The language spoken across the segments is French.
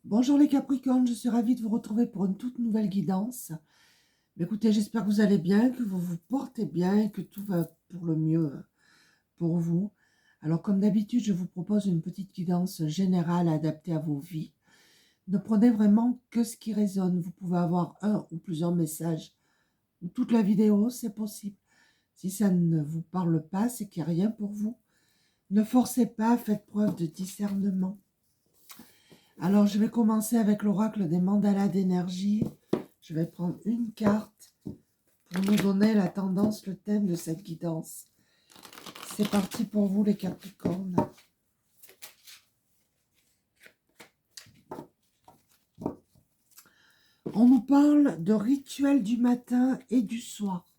Bonjour les Capricornes, je suis ravie de vous retrouver pour une toute nouvelle guidance. Écoutez, j'espère que vous allez bien, que vous vous portez bien et que tout va pour le mieux pour vous. Alors comme d'habitude, je vous propose une petite guidance générale adaptée à vos vies. Ne prenez vraiment que ce qui résonne. Vous pouvez avoir un ou plusieurs messages ou toute la vidéo, c'est possible. Si ça ne vous parle pas, c'est qu'il n'y a rien pour vous. Ne forcez pas, faites preuve de discernement. Alors, je vais commencer avec l'oracle des mandalas d'énergie. Je vais prendre une carte pour nous donner la tendance, le thème de cette guidance. C'est parti pour vous, les Capricornes. On nous parle de rituels du matin et du soir.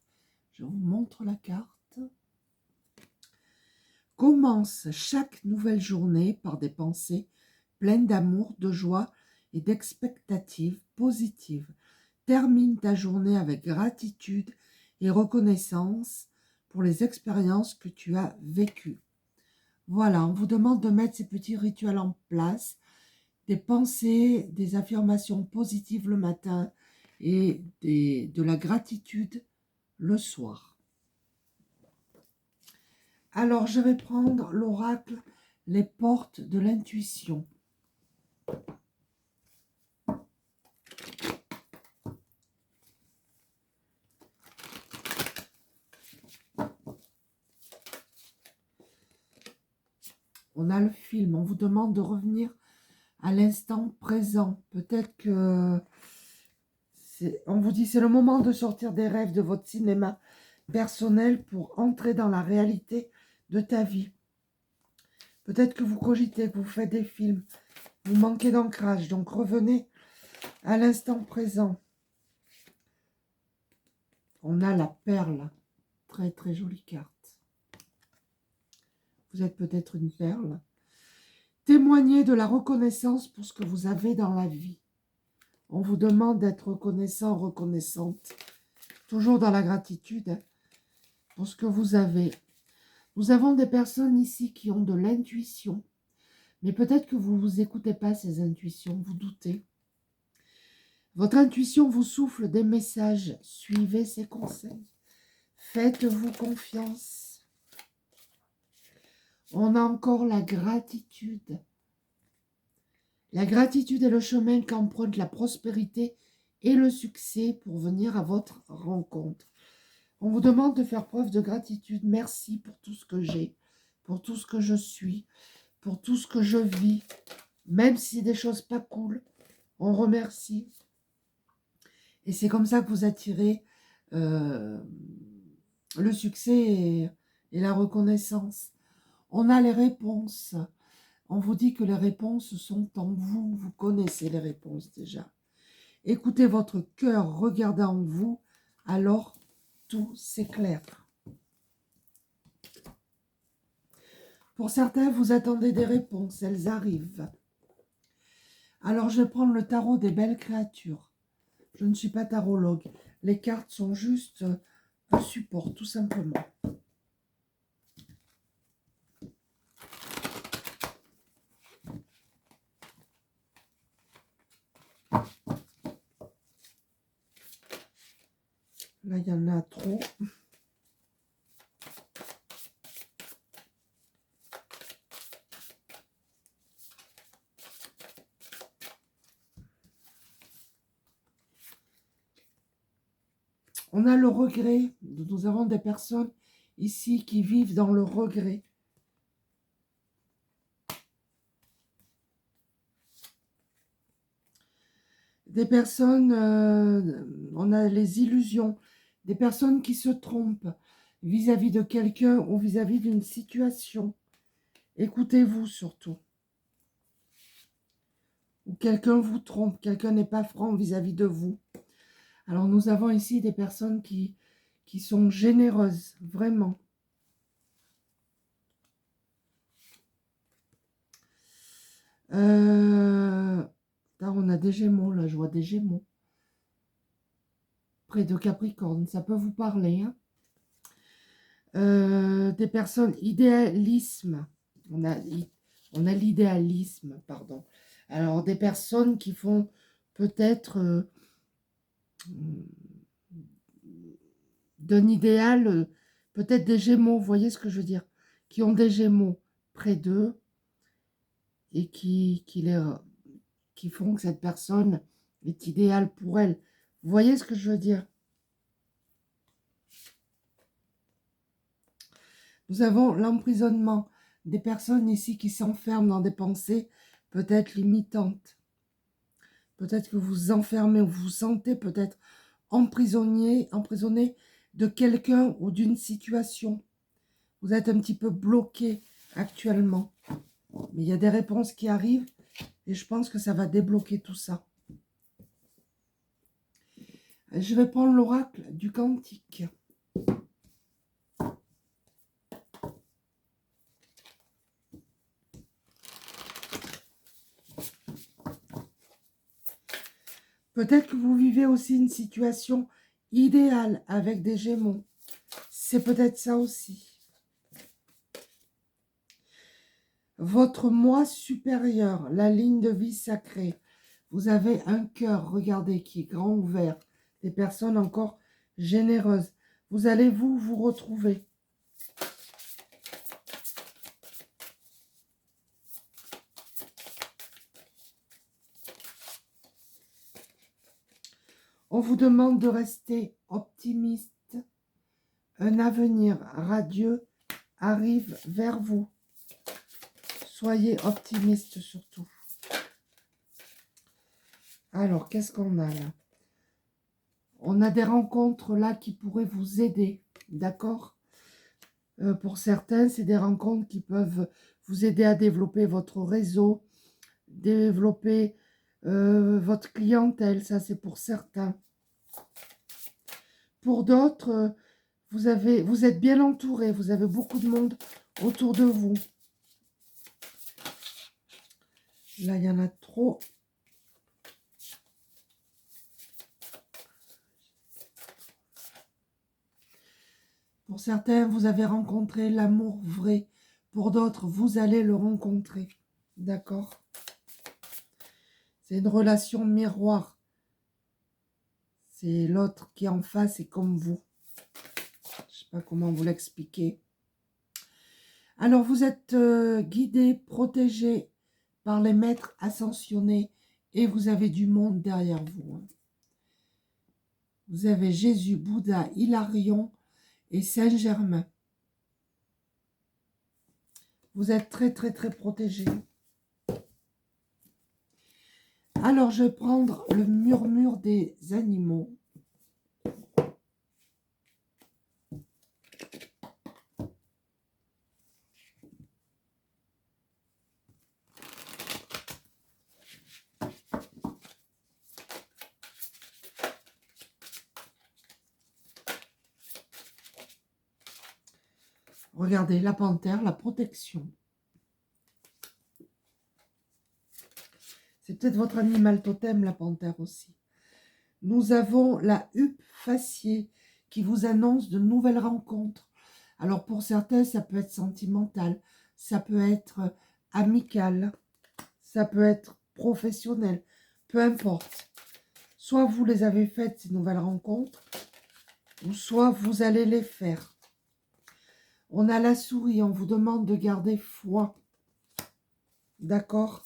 Je vous montre la carte. Commence chaque nouvelle journée par des pensées pleines d'amour, de joie et d'expectatives positives. Termine ta journée avec gratitude et reconnaissance pour les expériences que tu as vécues. Voilà, on vous demande de mettre ces petits rituels en place, des pensées, des affirmations positives le matin et de la gratitude le soir. Alors, je vais prendre l'oracle, les portes de l'intuition. On a le film, on vous demande de revenir à l'instant présent. Peut-être que on vous dit c'est le moment de sortir des rêves de votre cinéma personnel pour entrer dans la réalité de ta vie. Peut-être que vous cogitez, que vous faites des films, vous manquez d'ancrage, donc revenez à l'instant présent. On a la perle, très très jolie carte. Vous êtes peut-être une perle. Témoignez de la reconnaissance pour ce que vous avez dans la vie. On vous demande d'être reconnaissant, reconnaissante, toujours dans la gratitude pour ce que vous avez. Nous avons des personnes ici qui ont de l'intuition, mais peut-être que vous ne écoutez pas ces intuitions, vous doutez. Votre intuition vous souffle des messages, suivez ses conseils, faites-vous confiance. On a encore la gratitude. La gratitude est le chemin qu'emprunte la prospérité et le succès pour venir à votre rencontre. On vous demande de faire preuve de gratitude. Merci pour tout ce que j'ai, pour tout ce que je suis, pour tout ce que je vis. Même si c'est des choses pas cool, on remercie. Et c'est comme ça que vous attirez le succès et la reconnaissance. On a les réponses. On vous dit que les réponses sont en vous. Vous connaissez les réponses déjà. Écoutez votre cœur, regardez en vous, alors tout s'éclaire. Pour certains, vous attendez des réponses, elles arrivent. Alors, je vais prendre le tarot des belles créatures. Je ne suis pas tarologue. Les cartes sont juste un support, tout simplement. Là, il y en a trop. On a le regret. Nous avons des personnes ici qui vivent dans le regret. Des personnes, on a les illusions. Des personnes qui se trompent vis-à-vis de quelqu'un ou vis-à-vis d'une situation. Écoutez-vous surtout. Ou quelqu'un vous trompe, quelqu'un n'est pas franc vis-à-vis de vous. Alors nous avons ici des personnes qui sont généreuses, vraiment. Là, on a des Gémeaux, là, je vois des Gémeaux. Près de Capricorne, ça peut vous parler. Hein. Des personnes, idéalisme. On a l'idéalisme, pardon. Alors, des personnes qui font peut-être d'un idéal, peut-être des Gémeaux, vous voyez ce que je veux dire, qui ont des Gémeaux près d'eux et qui font que cette personne est idéale pour elle. Vous voyez ce que je veux dire? Nous avons l'emprisonnement des personnes ici qui s'enferment dans des pensées peut-être limitantes. Peut-être que vous vous enfermez ou vous vous sentez peut-être emprisonné de quelqu'un ou d'une situation. Vous êtes un petit peu bloqué actuellement. Mais il y a des réponses qui arrivent et je pense que ça va débloquer tout ça. Je vais prendre l'oracle du Cantique. Peut-être que vous vivez aussi une situation idéale avec des Gémeaux. C'est peut-être ça aussi. Votre moi supérieur, la ligne de vie sacrée. Vous avez un cœur, regardez, qui est grand ouvert. Des personnes encore généreuses. Vous allez vous retrouver. On vous demande de rester optimiste. Un avenir radieux arrive vers vous. Soyez optimiste surtout. Alors, qu'est-ce qu'on a là? On a des rencontres là qui pourraient vous aider, d'accord? Pour certains, c'est des rencontres qui peuvent vous aider à développer votre réseau, développer votre clientèle, ça c'est pour certains. Pour d'autres, vous êtes bien entouré, vous avez beaucoup de monde autour de vous. Là, il y en a trop. Pour certains, vous avez rencontré l'amour vrai. Pour d'autres, vous allez le rencontrer. D'accord? C'est une relation miroir. C'est l'autre qui est en face et comme vous. Je ne sais pas comment vous l'expliquer. Alors, vous êtes guidé, protégé par les maîtres ascensionnés et vous avez du monde derrière vous. Vous avez Jésus, Bouddha, Hilarion et Saint-Germain. Vous êtes très, très, très protégé. Alors, je vais prendre le murmure des animaux. Regardez, la panthère, la protection. C'est peut-être votre animal totem, la panthère aussi. Nous avons la huppe faciée qui vous annonce de nouvelles rencontres. Alors pour certains, ça peut être sentimental, ça peut être amical, ça peut être professionnel, peu importe. Soit vous les avez faites, ces nouvelles rencontres, ou soit vous allez les faire. On a la souris, on vous demande de garder foi. D'accord?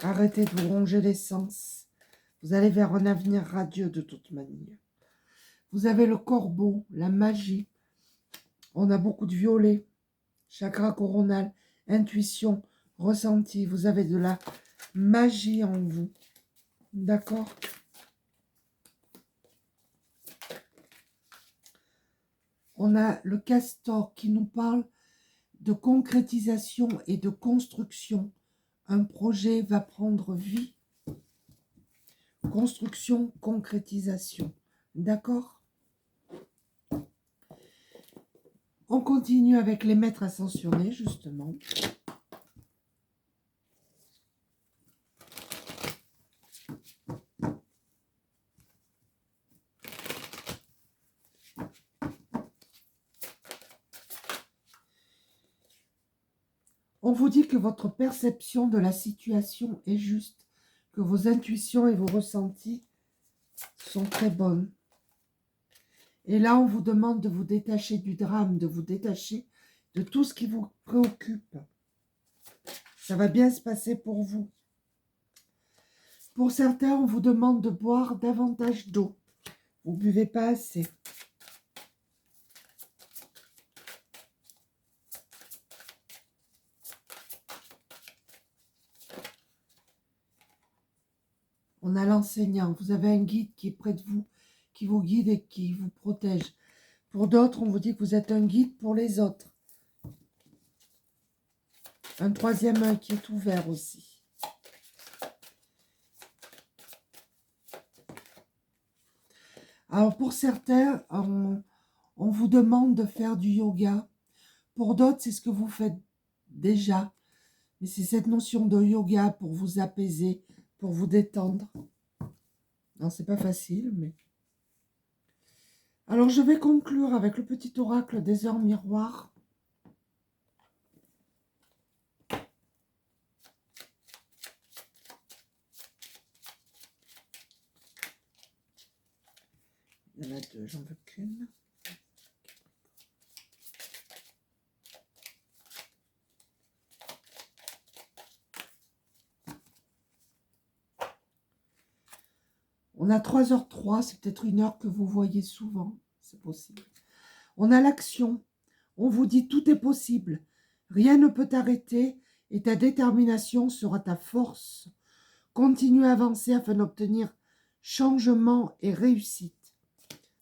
Arrêtez de vous ronger les sens. Vous allez vers un avenir radieux de toute manière. Vous avez le corbeau, la magie. On a beaucoup de violet, chakra coronal, intuition, ressenti. Vous avez de la magie en vous. D'accord? On a le castor qui nous parle de concrétisation et de construction. Un projet va prendre vie. Construction, concrétisation. D'accord? On continue avec les maîtres ascensionnés, justement. On vous dit que votre perception de la situation est juste, que vos intuitions et vos ressentis sont très bonnes. Et là, on vous demande de vous détacher du drame, de vous détacher de tout ce qui vous préoccupe. Ça va bien se passer pour vous. Pour certains, on vous demande de boire davantage d'eau. Vous ne buvez pas assez. On a l'enseignant. Vous avez un guide qui est près de vous, qui vous guide et qui vous protège. Pour d'autres, on vous dit que vous êtes un guide pour les autres. Un troisième œil qui est ouvert aussi. Alors pour certains, on vous demande de faire du yoga. Pour d'autres, c'est ce que vous faites déjà. Mais c'est cette notion de yoga pour vous apaiser, pour vous détendre. Non, c'est pas facile, mais... Alors, je vais conclure avec le petit oracle des heures miroirs. Il y en a deux, j'en veux qu'une. On a 3h03, c'est peut-être une heure que vous voyez souvent, c'est possible. On a l'action, on vous dit tout est possible, rien ne peut t'arrêter et ta détermination sera ta force. Continue à avancer afin d'obtenir changement et réussite.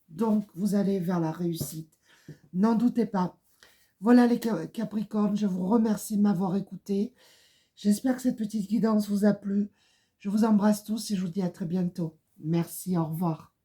Donc, vous allez vers la réussite. N'en doutez pas. Voilà les Capricornes, je vous remercie de m'avoir écouté. J'espère que cette petite guidance vous a plu. Je vous embrasse tous et je vous dis à très bientôt. Merci, au revoir.